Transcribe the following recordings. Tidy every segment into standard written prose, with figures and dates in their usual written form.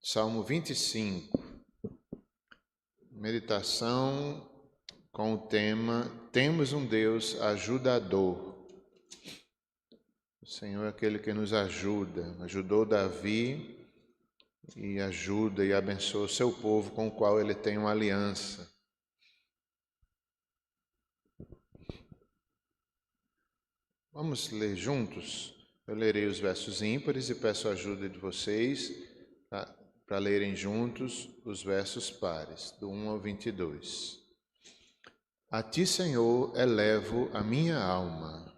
Salmo 25, meditação com o tema Temos um Deus ajudador. O Senhor é aquele que nos ajuda, ajudou Davi e ajuda e abençoa o seu povo com o qual ele tem uma aliança. Vamos ler juntos? Eu lerei os versos ímpares e peço a ajuda de vocês para lerem juntos os versos pares, do 1 ao 22. A ti, Senhor, elevo a minha alma.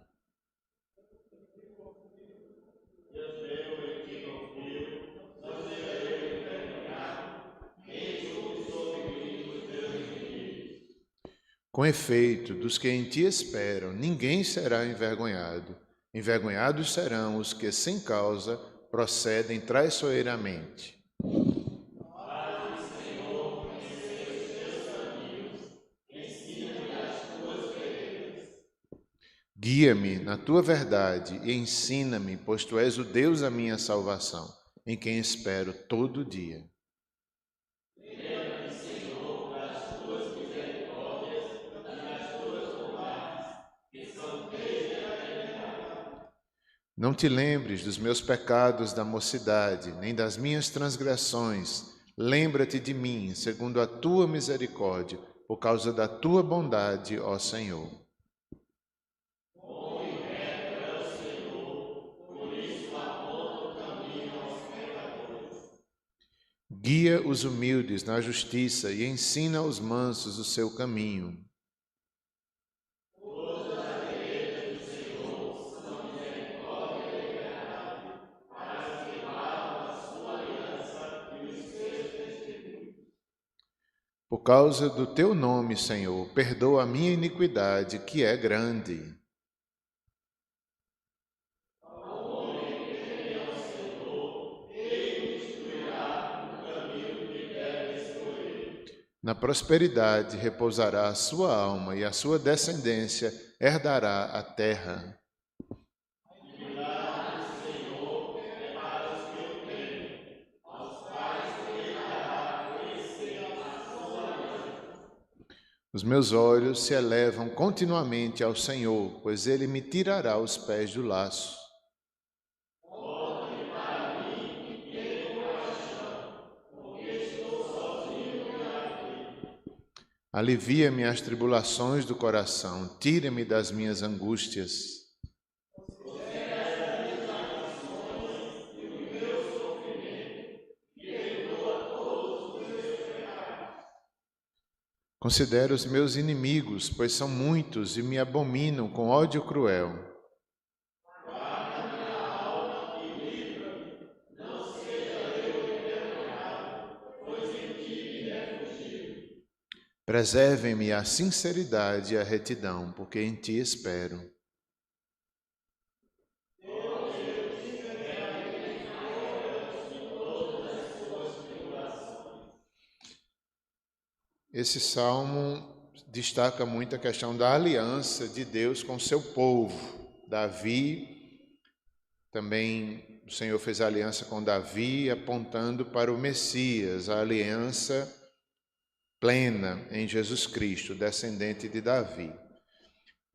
Com efeito, dos que em ti esperam, ninguém será envergonhado. Envergonhados serão os que, sem causa, procedem traiçoeiramente. Guia-me na tua verdade e ensina-me, pois tu és o Deus da minha salvação, em quem espero todo dia. Não te lembres dos meus pecados da mocidade, nem das minhas transgressões. Lembra-te de mim, segundo a tua misericórdia, por causa da tua bondade, ó Senhor. Guia os humildes na justiça e ensina aos mansos o seu caminho. Por causa do teu nome, Senhor, perdoa a minha iniquidade, que é grande. Na prosperidade repousará a sua alma e a sua descendência herdará a terra. Os meus olhos se elevam continuamente ao Senhor, pois Ele me tirará os pés do laço. Alivia-me as tribulações do coração, tira-me das minhas angústias. Considera os meus inimigos, pois são muitos e me abominam com ódio cruel. Preservem-me a sinceridade e a retidão, porque em ti espero. Esse salmo destaca muito a questão da aliança de Deus com seu povo. Davi, também o Senhor fez aliança com Davi, apontando para o Messias, a aliança plena em Jesus Cristo, descendente de Davi.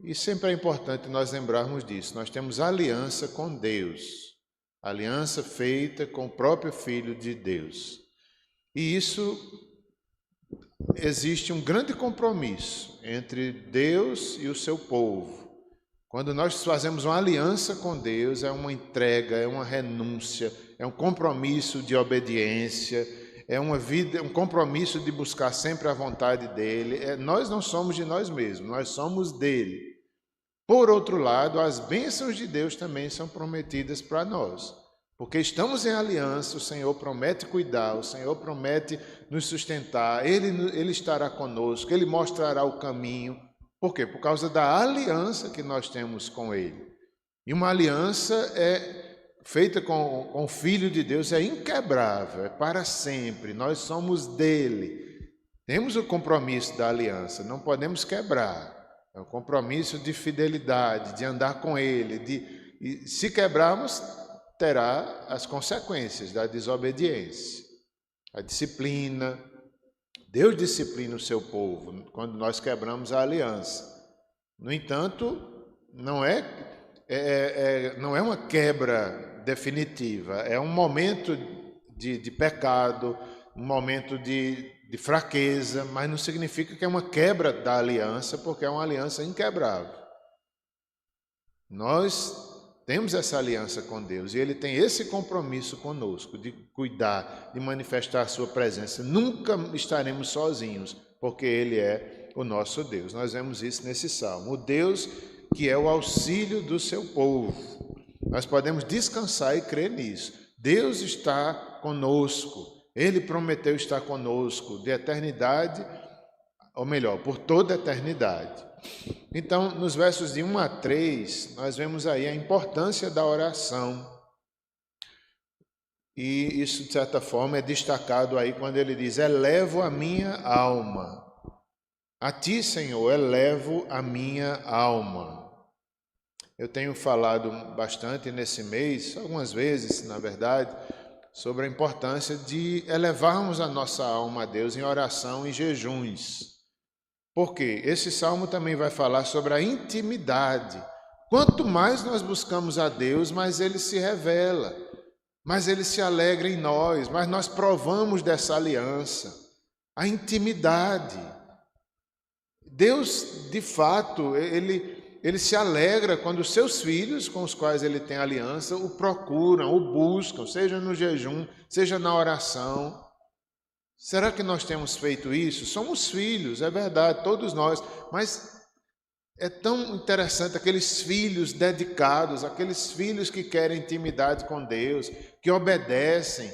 E sempre é importante nós lembrarmos disso. Nós temos aliança com Deus, aliança feita com o próprio Filho de Deus. E isso existe um grande compromisso entre Deus e o seu povo. Quando nós fazemos uma aliança com Deus, é uma entrega, é uma renúncia, é um compromisso de obediência, é uma vida, um compromisso de buscar sempre a vontade dele. Nós não somos de nós mesmos, nós somos dele. Por outro lado, as bênçãos de Deus também são prometidas para nós. Porque estamos em aliança, o Senhor promete cuidar, o Senhor promete nos sustentar, Ele estará conosco, Ele mostrará o caminho. Por quê? Por causa da aliança que nós temos com Ele. E uma aliança feita com o Filho de Deus é inquebrável, é para sempre, nós somos dele. Temos o compromisso da aliança, não podemos quebrar. É o compromisso de fidelidade, de andar com Ele. E se quebrarmos, terá as consequências da desobediência. a disciplina. Deus disciplina o seu povo quando nós quebramos a aliança. No entanto, não é uma quebra definitiva, é um momento de pecado, um momento de fraqueza, mas não significa que é uma quebra da aliança, porque é uma aliança inquebrável. Nós temos essa aliança com Deus e Ele tem esse compromisso conosco de cuidar, de manifestar a sua presença. Nunca estaremos sozinhos, porque Ele é o nosso Deus. Nós vemos isso nesse salmo. O Deus que é o auxílio do seu povo. Nós podemos descansar e crer nisso. Deus está conosco. Ele prometeu estar conosco de eternidade, ou melhor, por toda a eternidade. Então, nos versos de 1 a 3, nós vemos aí a importância da oração. E isso, de certa forma, é destacado aí quando ele diz: elevo a minha alma. A ti, Senhor, elevo a minha alma. Eu tenho falado bastante nesse mês, algumas vezes, na verdade, sobre a importância de elevarmos a nossa alma a Deus em oração e jejuns. Porque esse salmo também vai falar sobre a intimidade. Quanto mais nós buscamos a Deus, mais Ele se revela, mais Ele se alegra em nós, mais nós provamos dessa aliança, a intimidade. Deus, de fato, Ele se alegra quando os seus filhos, com os quais Ele tem aliança, o procuram, o buscam, seja no jejum, seja na oração. Será que nós temos feito isso? Somos filhos, é verdade, todos nós, mas é tão interessante aqueles filhos dedicados, aqueles filhos que querem intimidade com Deus, que obedecem,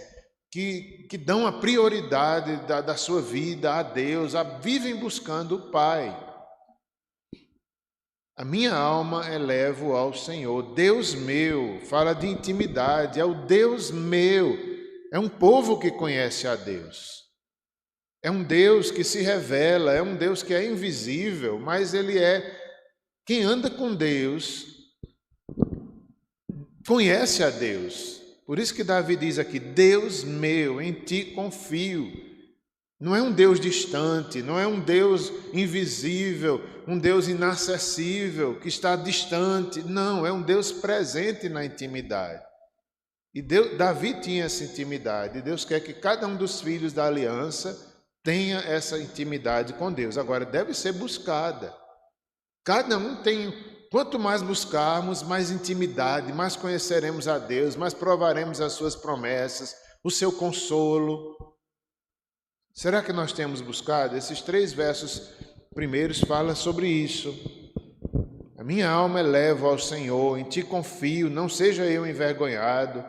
que dão a prioridade da sua vida a Deus, vivem buscando o Pai. A minha alma elevo ao Senhor, Deus meu, fala de intimidade, é o Deus meu, é um povo que conhece a Deus. É um Deus que se revela, é um Deus que é invisível, mas Ele é quem anda com Deus, conhece a Deus. Por isso que Davi diz aqui: Deus meu, em ti confio. Não é um Deus distante, não é um Deus invisível, um Deus inacessível, que está distante. Não, é um Deus presente na intimidade. E Davi tinha essa intimidade. E Deus quer que cada um dos filhos da aliança tenha essa intimidade com Deus. Agora, deve ser buscada. Cada um tem, quanto mais buscarmos, mais intimidade, mais conheceremos a Deus, mais provaremos as suas promessas, o seu consolo. Será que nós temos buscado? Esses 3 versos primeiros falam sobre isso. A minha alma eleva ao Senhor, em ti confio, não seja eu envergonhado,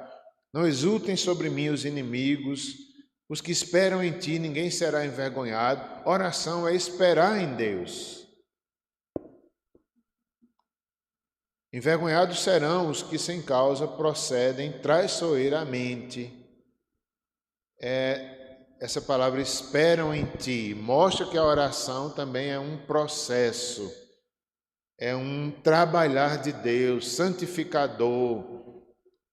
não exultem sobre mim os inimigos. Os que esperam em ti, ninguém será envergonhado. Oração é esperar em Deus. Envergonhados serão os que sem causa procedem traiçoeiramente. Essa palavra esperam em ti mostra que a oração também é um processo, é um trabalhar de Deus, santificador.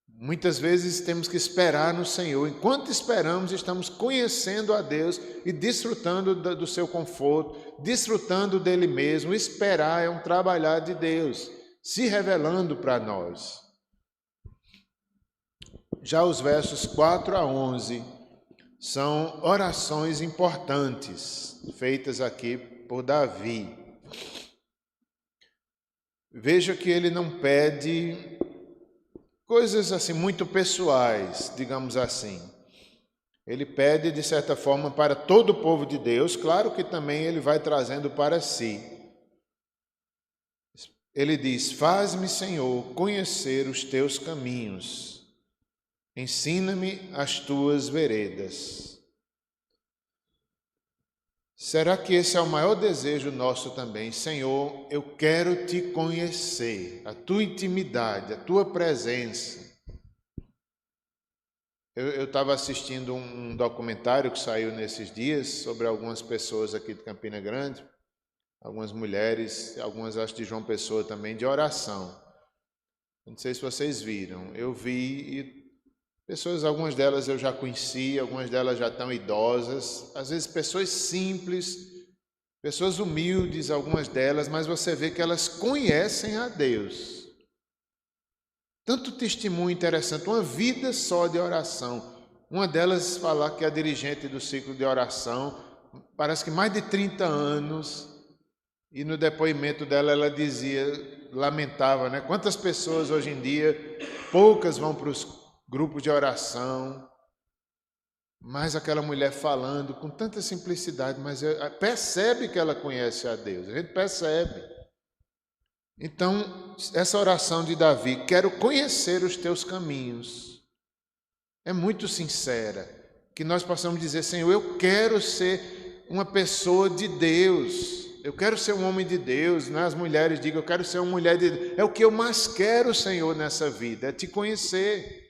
Muitas vezes temos que esperar no Senhor. Enquanto esperamos, estamos conhecendo a Deus e desfrutando do seu conforto, desfrutando dele mesmo. Esperar é um trabalhar de Deus, se revelando para nós. Já os versos 4 a 11 são orações importantes, feitas aqui por Davi. Veja que ele não pede coisas assim muito pessoais, digamos assim. Ele pede, de certa forma, para todo o povo de Deus, claro que também ele vai trazendo para si. Ele diz: faz-me, Senhor, conhecer os teus caminhos, ensina-me as tuas veredas. Será que esse é o maior desejo nosso também? Senhor, eu quero te conhecer, a tua intimidade, a tua presença. Eu estava assistindo um documentário que saiu nesses dias sobre algumas pessoas aqui de Campina Grande, algumas mulheres, algumas acho de João Pessoa também, de oração. Não sei se vocês viram, eu vi e Pessoas, algumas delas eu já conheci, algumas delas já estão idosas, às vezes pessoas simples, pessoas humildes, algumas delas, mas você vê que elas conhecem a Deus. Tanto testemunho interessante, uma vida só de oração. Uma delas falar que é a dirigente do ciclo de oração, parece que mais de 30 anos, e no depoimento dela ela dizia, lamentava, né? Quantas pessoas hoje em dia, poucas vão para os grupos de oração, mas aquela mulher falando com tanta simplicidade, mas percebe que ela conhece a Deus, a gente percebe. Então, essa oração de Davi, quero conhecer os teus caminhos, é muito sincera, que nós possamos dizer, Senhor, eu quero ser uma pessoa de Deus, eu quero ser um homem de Deus, né? As mulheres digam, eu quero ser uma mulher de Deus, é o que eu mais quero, Senhor, nessa vida, é te conhecer.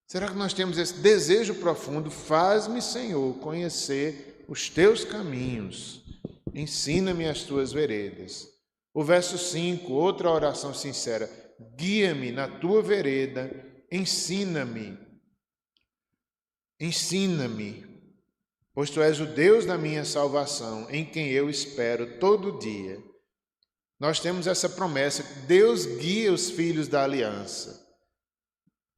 Será que nós temos esse desejo profundo? Faz-me, Senhor, conhecer os teus caminhos, ensina-me as tuas veredas. O verso 5, outra oração sincera, guia-me na tua vereda, ensina-me, pois tu és o Deus da minha salvação, em quem eu espero todo dia. Nós temos essa promessa, Deus guia os filhos da aliança.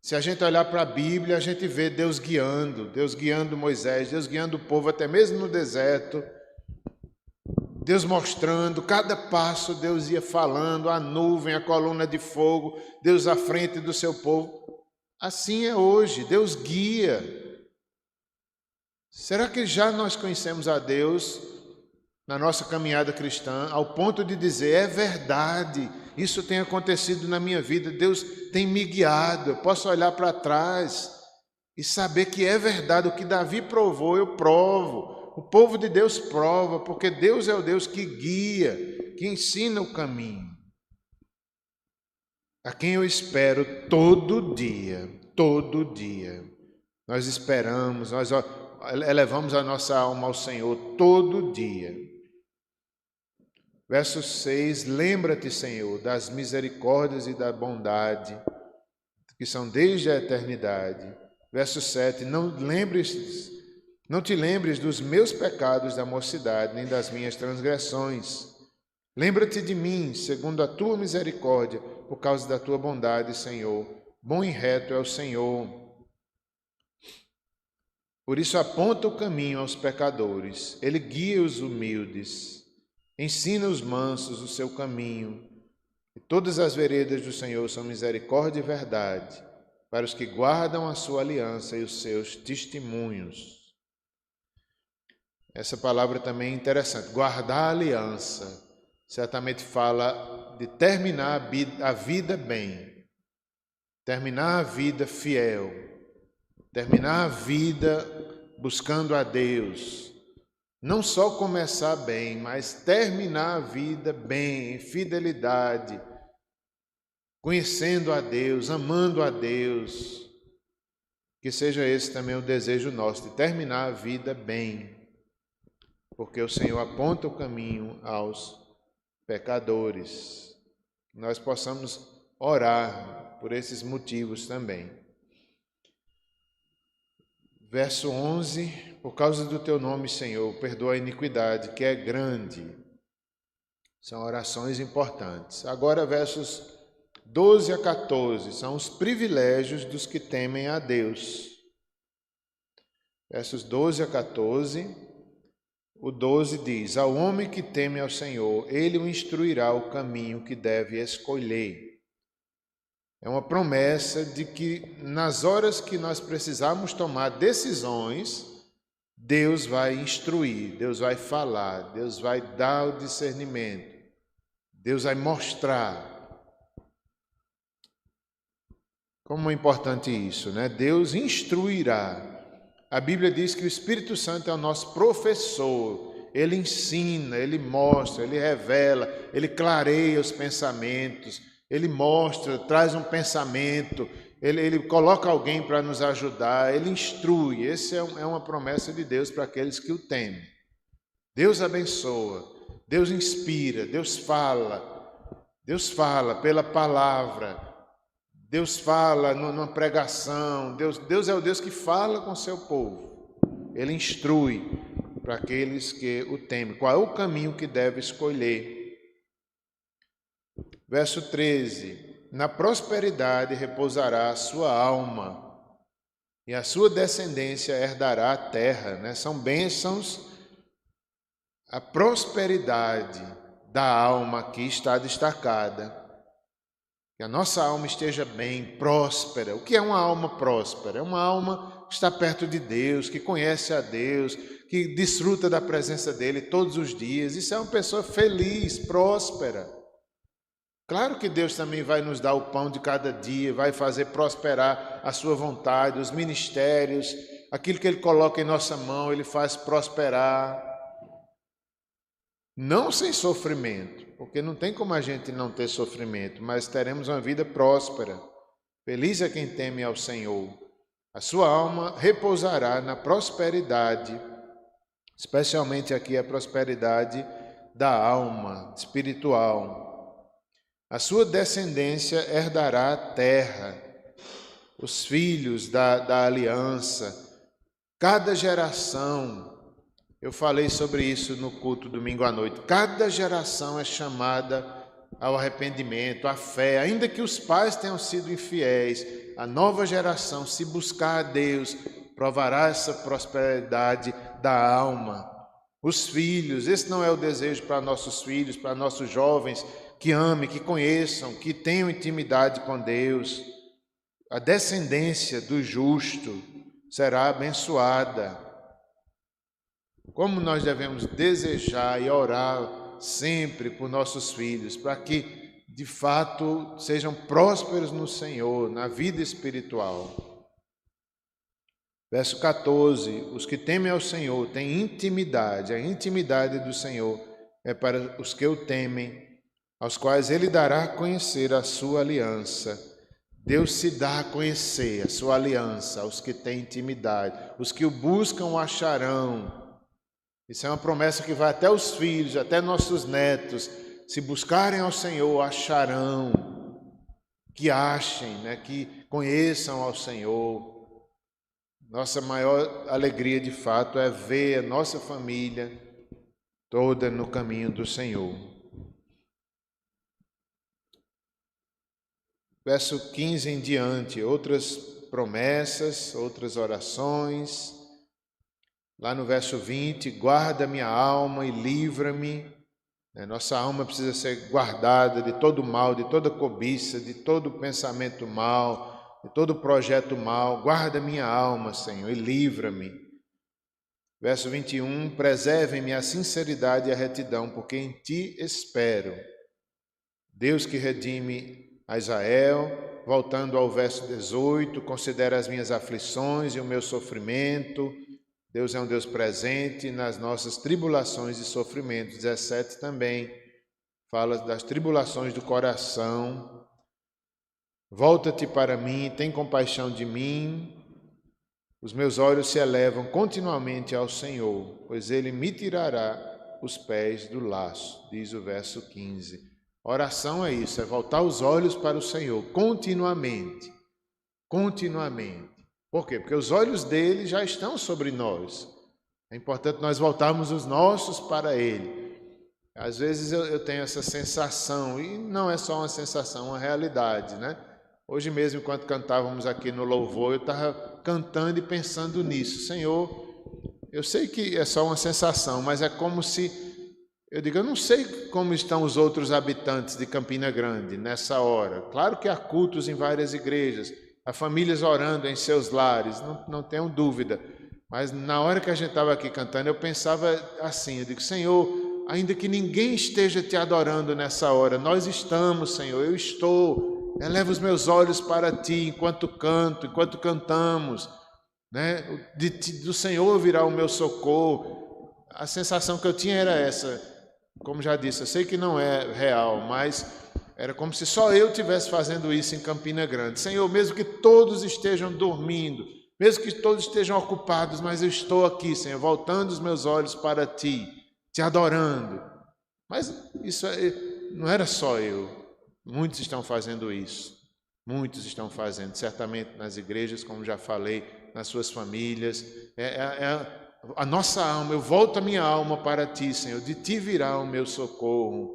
Se a gente olhar para a Bíblia, a gente vê Deus guiando Moisés, Deus guiando o povo até mesmo no deserto, Deus mostrando, cada passo Deus ia falando, a nuvem, a coluna de fogo, Deus à frente do seu povo. Assim é hoje, Deus guia. Será que já nós conhecemos a Deus na nossa caminhada cristã, ao ponto de dizer, é verdade, isso tem acontecido na minha vida, Deus tem me guiado, eu posso olhar para trás e saber que é verdade, o que Davi provou, eu provo. O povo de Deus prova, porque Deus é o Deus que guia, que ensina o caminho. A quem eu espero todo dia. Nós esperamos, nós elevamos a nossa alma ao Senhor todo dia. Verso 6, lembra-te, Senhor, das misericórdias e da bondade, que são desde a eternidade. Verso 7, não te lembres dos meus pecados da mocidade, nem das minhas transgressões. Lembra-te de mim, segundo a tua misericórdia, por causa da tua bondade, Senhor. Bom e reto é o Senhor. Por isso aponta o caminho aos pecadores, ele guia os humildes, ensina os mansos o seu caminho. E todas as veredas do Senhor são misericórdia e verdade, para os que guardam a sua aliança e os seus testemunhos. Essa palavra também é interessante, guardar a aliança, certamente fala de terminar a vida bem, terminar a vida fiel, terminar a vida buscando a Deus, não só começar bem, mas terminar a vida bem, em fidelidade, conhecendo a Deus, amando a Deus, que seja esse também o desejo nosso, de terminar a vida bem, porque o Senhor aponta o caminho aos pecadores. Que nós possamos orar por esses motivos também. Verso 11, por causa do teu nome, Senhor, perdoa a iniquidade, que é grande. São orações importantes. Agora, versos 12 a 14, são os privilégios dos que temem a Deus. Versos 12 a 14, o 12 diz, ao homem que teme ao Senhor, ele o instruirá o caminho que deve escolher. É uma promessa de que nas horas que nós precisarmos tomar decisões, Deus vai instruir, Deus vai falar, Deus vai dar o discernimento, Deus vai mostrar. Como é importante isso, né? Deus instruirá. A Bíblia diz que o Espírito Santo é o nosso professor. Ele ensina, ele mostra, ele revela, ele clareia os pensamentos, ele mostra, traz um pensamento, ele coloca alguém para nos ajudar, ele instrui. Essa é uma promessa de Deus para aqueles que o temem. Deus abençoa, Deus inspira, Deus fala pela palavra. Deus fala numa pregação, Deus é o Deus que fala com seu povo. Ele instrui para aqueles que o temem. Qual é o caminho que deve escolher? Verso 13: na prosperidade repousará a sua alma, e a sua descendência herdará a terra. Né? São bênçãos. A prosperidade da alma aqui está destacada. Que a nossa alma esteja bem, próspera. O que é uma alma próspera? É uma alma que está perto de Deus, que conhece a Deus, que desfruta da presença dEle todos os dias. Isso é uma pessoa feliz, próspera. Claro que Deus também vai nos dar o pão de cada dia, vai fazer prosperar a sua vontade, os ministérios, aquilo que Ele coloca em nossa mão, Ele faz prosperar. Não sem sofrimento, porque não tem como a gente não ter sofrimento, mas teremos uma vida próspera. Feliz é quem teme ao Senhor. A sua alma repousará na prosperidade, especialmente aqui a prosperidade da alma espiritual. A sua descendência herdará a terra, os filhos da aliança. Cada geração, eu falei sobre isso no culto domingo à noite, cada geração é chamada ao arrependimento, à fé. Ainda que os pais tenham sido infiéis, a nova geração, se buscar a Deus, provará essa prosperidade da alma. Os filhos, esse não é o desejo para nossos filhos, para nossos jovens, que amem, que conheçam, que tenham intimidade com Deus. A descendência do justo será abençoada. Como nós devemos desejar e orar sempre por nossos filhos, para que, de fato, sejam prósperos no Senhor, na vida espiritual. Verso 14, os que temem ao Senhor têm intimidade. A intimidade do Senhor é para os que o temem, aos quais Ele dará a conhecer a sua aliança. Deus se dá a conhecer a sua aliança aos que têm intimidade. Os que o buscam o acharão. Isso é uma promessa que vai até os filhos, até nossos netos. Se buscarem ao Senhor, acharão. Que achem, né? Que conheçam ao Senhor. Nossa maior alegria, de fato, é ver a nossa família toda no caminho do Senhor. Verso 15 em diante, outras promessas, outras orações. Lá no verso 20, guarda minha alma e livra-me. Nossa alma precisa ser guardada de todo mal, de toda cobiça, de todo pensamento mal, de todo projeto mal. Guarda minha alma, Senhor, e livra-me. Verso 21, preserve-me a sinceridade e a retidão, porque em Ti espero. Deus que redime a Israel. Voltando ao verso 18, considera as minhas aflições e o meu sofrimento. Deus é um Deus presente nas nossas tribulações e sofrimentos. 17 também fala das tribulações do coração. Volta-te para mim, tem compaixão de mim. Os meus olhos se elevam continuamente ao Senhor, pois Ele me tirará os pés do laço, diz o verso 15. Oração é isso, é voltar os olhos para o Senhor continuamente. Continuamente. Por quê? Porque os olhos dele já estão sobre nós. É importante nós voltarmos os nossos para ele. Às vezes eu tenho essa sensação, e não é só uma sensação, é uma realidade, né? Hoje mesmo, enquanto cantávamos aqui no louvor, eu estava cantando e pensando nisso. Senhor, eu sei que é só uma sensação, mas é como se... eu não sei como estão os outros habitantes de Campina Grande nessa hora. Claro que há cultos em várias igrejas, há famílias orando em seus lares, não tenho dúvida. Mas na hora que a gente estava aqui cantando, eu pensava assim, eu digo, Senhor, ainda que ninguém esteja te adorando nessa hora, nós estamos, Senhor, eu estou. Eleva os meus olhos para Ti enquanto canto, enquanto cantamos, né? Do Senhor virá o meu socorro. A sensação que eu tinha era essa. Como já disse, eu sei que não é real, mas era como se só eu estivesse fazendo isso em Campina Grande. Senhor, mesmo que todos estejam dormindo, mesmo que todos estejam ocupados, mas eu estou aqui, Senhor, voltando os meus olhos para Ti, Te adorando. Mas isso não era só eu, muitos estão fazendo isso. Muitos estão fazendo, certamente nas igrejas, como já falei, nas suas famílias. A nossa alma, eu volto a minha alma para ti, Senhor, de ti virá o meu socorro.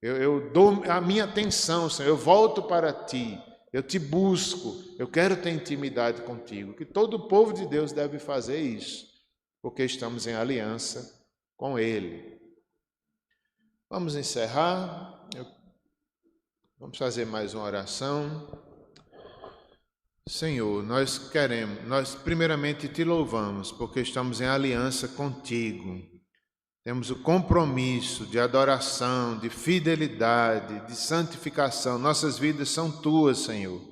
Eu dou a minha atenção, Senhor, eu volto para ti, eu te busco, eu quero ter intimidade contigo. Que todo o povo de Deus deve fazer isso, porque estamos em aliança com Ele. Vamos encerrar, vamos fazer mais uma oração. Senhor, nós primeiramente te louvamos, porque estamos em aliança contigo. Temos o compromisso de adoração, de fidelidade, de santificação. Nossas vidas são tuas, Senhor.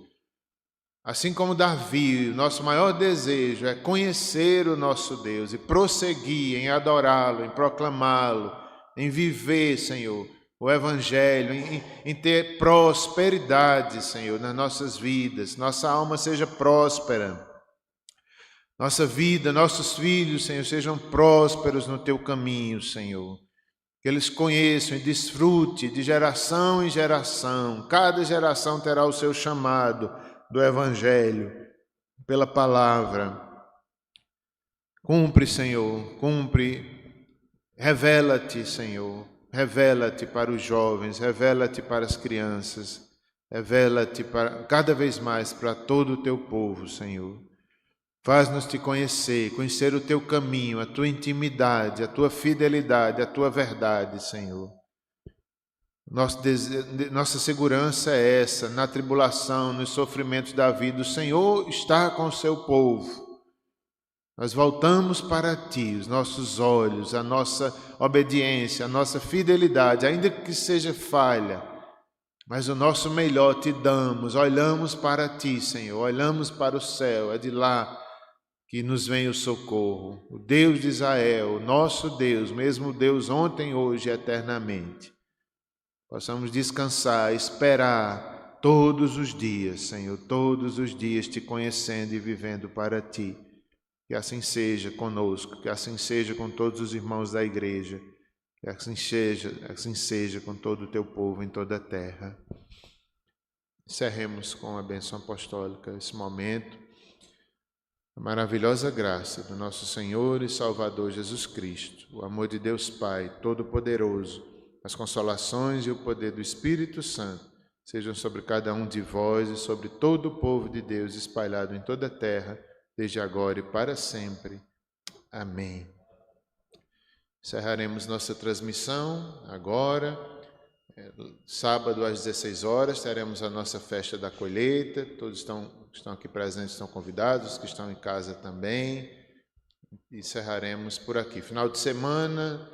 Assim como Davi, o nosso maior desejo é conhecer o nosso Deus e prosseguir em adorá-lo, em proclamá-lo, em viver, Senhor, o Evangelho, em ter prosperidade, Senhor, nas nossas vidas. Nossa alma seja próspera. Nossa vida, nossos filhos, Senhor, sejam prósperos no Teu caminho, Senhor. Que eles conheçam e desfrutem de geração em geração. Cada geração terá o seu chamado do Evangelho, pela palavra. Cumpre, Senhor, cumpre. Revela-te, Senhor. Revela-te para os jovens, revela-te para as crianças. Revela-te cada vez mais para todo o Teu povo, Senhor. Faz-nos te conhecer o Teu caminho, a Tua intimidade, a Tua fidelidade, a Tua verdade, Senhor. Nossa segurança é essa, na tribulação, nos sofrimentos da vida. O Senhor está com o Seu povo. Nós voltamos para Ti, os nossos olhos, a nossa obediência, a nossa fidelidade, ainda que seja falha, mas o nosso melhor Te damos. Olhamos para Ti, Senhor, olhamos para o céu, é de lá que nos vem o socorro. O Deus de Israel, o nosso Deus, mesmo Deus ontem, hoje e eternamente. Possamos descansar, esperar todos os dias, Senhor, todos os dias Te conhecendo e vivendo para Ti. Que assim seja conosco, que assim seja com todos os irmãos da igreja, que assim seja com todo o Teu povo em toda a terra. Encerremos com a bênção apostólica esse momento. A maravilhosa graça do nosso Senhor e Salvador Jesus Cristo, o amor de Deus Pai Todo-Poderoso, as consolações e o poder do Espírito Santo sejam sobre cada um de vós e sobre todo o povo de Deus espalhado em toda a terra, desde agora e para sempre. Amém. Encerraremos nossa transmissão agora. Sábado às 16 horas teremos a nossa festa da colheita. Todos estão aqui presentes, estão convidados, os que estão em casa também. Encerraremos por aqui. Final de semana,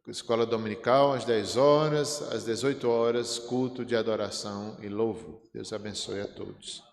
escola dominical às 10 horas, às 18 horas, culto de adoração e louvor. Deus abençoe a todos.